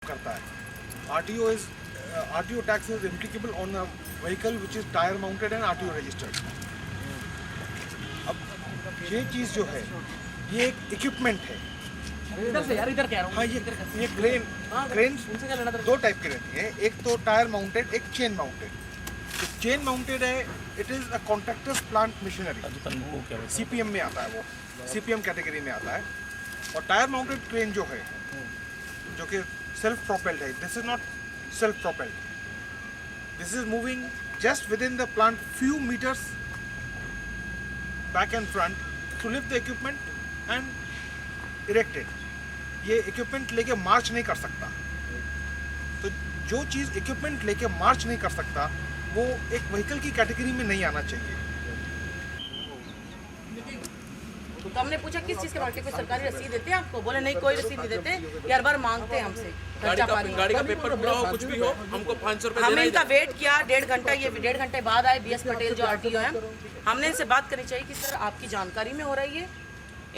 करता है। RTO is RTO tax is applicable on a vehicle which is tire mounted and RTO registered. अब ये चीज़ जो है ये एक इक्विपमेंट है। इधर से यार, इधर कह रहा हूँ। हाँ, ये क्रेन उनसे क्या लेना था? दो टाइप के रहती है, एक तो टायर माउंटेड, एक चेन माउंटेड। जो चेन माउंटेड है it is a contractors plant machinery, CPM में आता है, वो CPM कैटेगरी में आता है। और टायर माउंटेड क्रेन जो है जो कि सेल्फ प्रोपेल्ड है, this is not self propelled, this is moving just within the plant few metres back and front to lift the equipment and erected. ये इक्विपमेंट लेके मार्च नहीं कर सकता। तो जो चीज़ इक्विपमेंट लेके मार्च नहीं कर सकता वो एक व्हीकल की कैटेगरी में नहीं आना चाहिए। तो हमने पूछा किस चीज़ के बारे में, कोई सरकारी रसीद देते हैं आपको? बोले नहीं, कोई रसीद नहीं देते, ये हर बार मांगते हैं हमसे खर्चा पानी। गाड़ी का पेपर पूरा हो, कुछ भी हो, हमको 500 रुपये हमने इनका वेट किया 1.5 घंटा, ये 1.5 घंटे बाद आए BS पटेल जो RTO हैं। हमने इनसे बात करनी चाहिए कि सर आपकी जानकारी में हो रही है।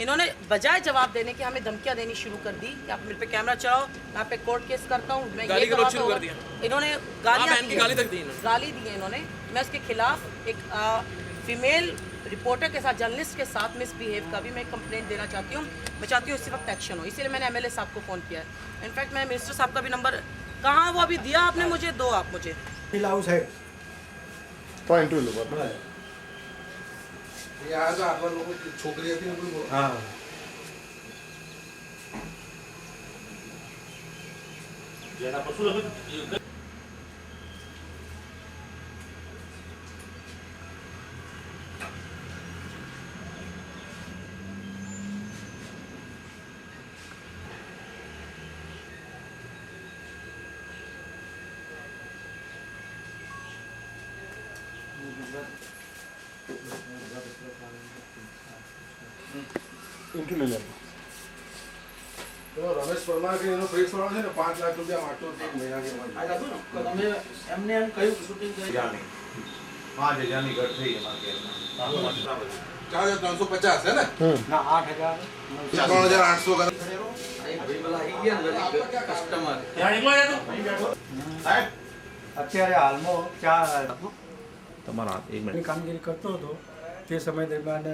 इन्होंने बजाय जवाब देने के हमें धमकियां देनी शुरू कर दी कि आप मेरे पे कैमरा चलाओ, मैं पे कोर्ट केस करता हूँ, मैं गाली ये गलौज करवाता शुरू कर हूँ। दिया। इन्होंने गाली तक दी इन्होंने। गाली दी है इन्होंने। मैं उसके खिलाफ एक फीमेल रिपोर्टर के साथ, जर्नलिस्ट के साथ मिसबिहेव का भी मैं कंप्लेंट देना चाहती हूँ। मैं चाहती हूँ इसी वक्त एक्शन हो, इसीलिए मैंने MLA साहब को फ़ोन किया है। इनफैक्ट मैं मिनिस्टर साहब का भी नंबर, कहाँ वो अभी दिया आपने मुझे, दो आप मुझे। हाउस है पॉइंट टू लो यहाँ जो आठ लोगों की छोकरी थी उनको बोलो। हाँ इनकी ले लेना। तो रमेश परमार के इन्होंने प्रेस वाला है ना 5 लाख रुपया माटो एक महीना के बाद आज आपको તમે એમને એમ કહ્યું કે શૂટિંગ કરી જાની 5000 ની ઘટ થઈ અમારે 4350 है ना ના 8000 3800 का અહીં ભાઈ પેલા આવી ગયા ને કસ્ટમર અત્યારે હાલમાં તમારા એક મિનિટ કામગીરી કરતો હતો તે સમય દરમિયાન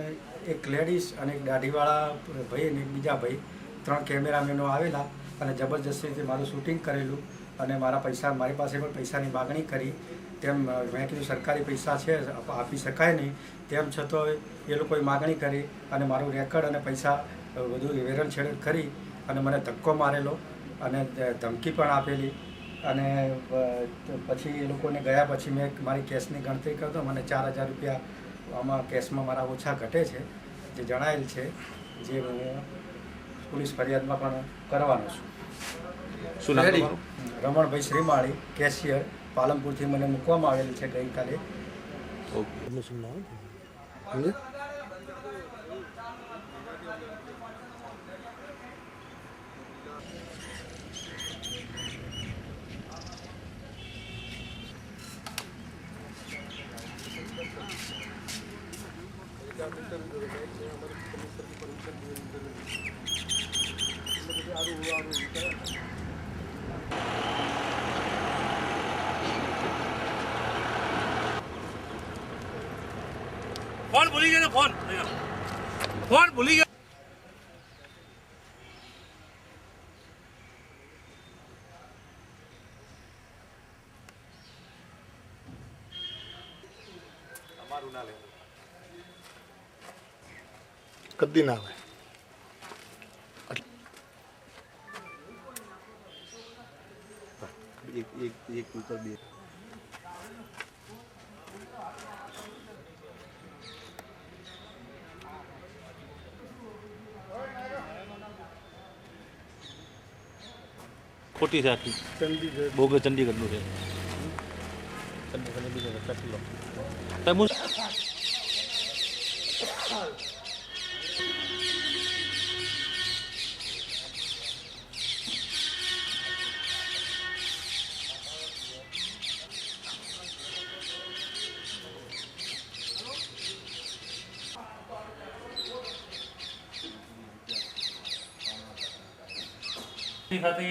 એક લેડીઝ અને એક દાઢીવાળા ભાઈ અને એક બીજા ભાઈ 3 કેમેરામેનો આવેલા અને જબરજસ્તીથી મારું શૂટિંગ કરેલું અને મારા પૈસા, મારી પાસે પણ પૈસાની માગણી કરી। તેમ મેં કીધું સરકારી પૈસા છે આપી શકાય નહીં, તેમ છતાં એ લોકોએ માગણી કરી અને મારું રેકર્ડ અને પૈસા બધું વેરણછેડ કરી અને મને ધક્કો મારેલો અને ધમકી પણ આપેલી। અને પછી એ લોકોને ગયા પછી મેં મારી કેસની ગણતરી કરતો, મને 4000 રૂપિયા આમાં કેસમાં મારા ઓછા ઘટે છે જે જણાયેલ છે, જે હું પોલીસ ફરિયાદમાં પણ કરવાનો છું। શું નામ તમારું? રમણભાઈ શ્રીમાળી, કેશિયર, પાલનપુરથી મને મૂકવામાં આવેલ છે ગઈકાલે। फोन भूली गए, फोन भूली गए। કદી ના આવે એક ઉપર બે ખોટી છે આખી બોગસ ચંડીગઢનું છે। ચંડીગઢ ખાતે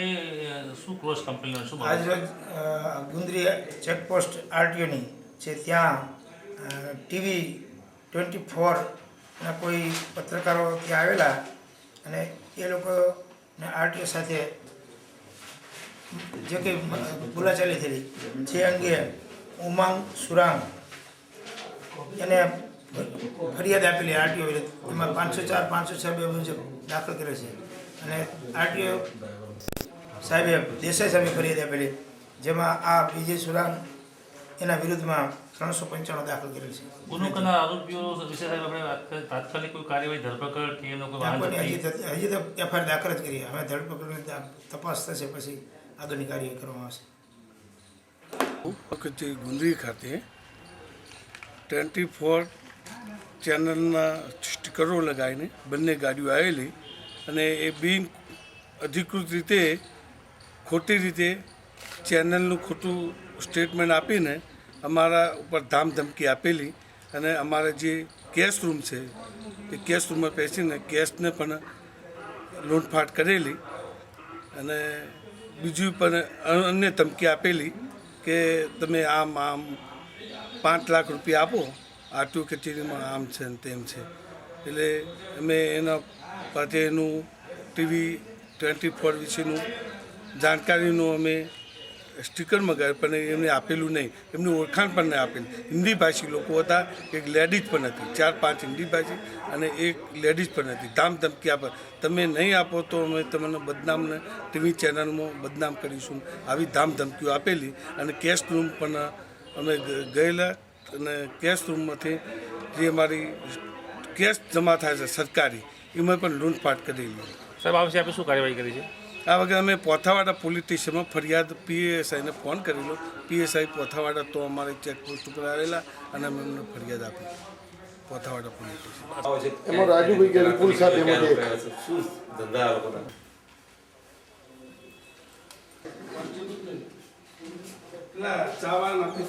શું ક્રોસ કમ્પ્લેન શું આજ રોજ ગુંદરી ચેકપોસ્ટ આરટીઓની છે ત્યાં ટીવી 24ના કોઈ પત્રકારો ત્યાં આવેલા અને એ લોકોને આરટીઓ સાથે જે કંઈ બોલાચાલી થયેલી જે અંગે ઉમાંગ સુરાંગ એને ફરિયાદ આપેલી આરટીઓ વિરુદ્ધ. એમાં 504, 506 મુજબ દાખલ કરે છે અને આરટીઓ સાહેબે દેસાઈ સાહેબે ફરિયાદ આપેલી જેમાં આ વિજય સુરાંગ એના વિરુદ્ધમાં 395 દાખલ કરેલ છે. ગુનો કરનાર આરોપીઓ વિશે સાહેબ આપણે વાત કરીએ, તાત્કાલિક કોઈ કાર્યવાહી ધરપકડ કે એનો કોઈ વાહન હજી તો એફઆઈઆર દાખલ જ કરી. હવે ધરપકડની તપાસ થશે પછી આગળની કાર્યવાહી કરવામાં આવશે. વખતે ગુંદરી ખાતે 24 ચેનલના સ્ટીકરો લગાવીને બંને ગાડીઓ આવેલી અને એ બિન અધિકૃત રીતે ખોટી રીતે ચેનલનું ખોટું સ્ટેટમેન્ટ આપીને અમારા ઉપર ધામધમકી આપેલી અને અમારા જે કેશ રૂમ છે એ કેશ રૂમમાં બેસીને કેશને પણ લૂંટફાટ કરેલી અને બીજું પણ અન્ય ધમકી આપેલી કે તમે આમ 5 લાખ રૂપિયા આપો આરટીઓ કચેરીમાં આમ છે ને તેમ છે. એટલે અમે એના પાસેનું ટીવી 24 વિશેનું જાણકારીનું અમે સ્ટીકર મંગાવ્યું પણ એમને આપેલું નહીં, એમની ઓળખાણ પણ નહીં આપેલી. હિન્દી ભાષી લોકો હતા, એક લેડીઝ પણ હતી, 4-5 હિન્દી ભાષી અને એક લેડીઝ પણ હતી. ધામધમકી આપે તમે નહીં આપો તો અમે તમને બદનામને ટીવી ચેનલમાં બદનામ કરીશું, આવી ધામધમકીઓ આપેલી. અને કેશ રૂમ પણ અમે ગયેલા અને કેશ રૂમમાંથી જે અમારી કેશ જમા થાય છે સરકારી એમાં પણ લૂંટફાટ કરેલી. સાહેબ આ વિશે આપણે શું કાર્યવાહી કરી છે? આ વખતે અમે પોથાવાડા પોલીસ સ્ટેશનમાં ફરિયાદ પીએસઆઈને ફોન કરેલો. પીએસઆઈ પોથાવાડા તો અમારે ચેકપોસ્ટ ઉપર આવેલા અને અમે એમને ફરિયાદ આપી પોથાવાડા પોલીસ સ્ટેશન. એમાં રાજુભાઈ કે વિપુલ સાથે એમાં એક ચાવા નથી.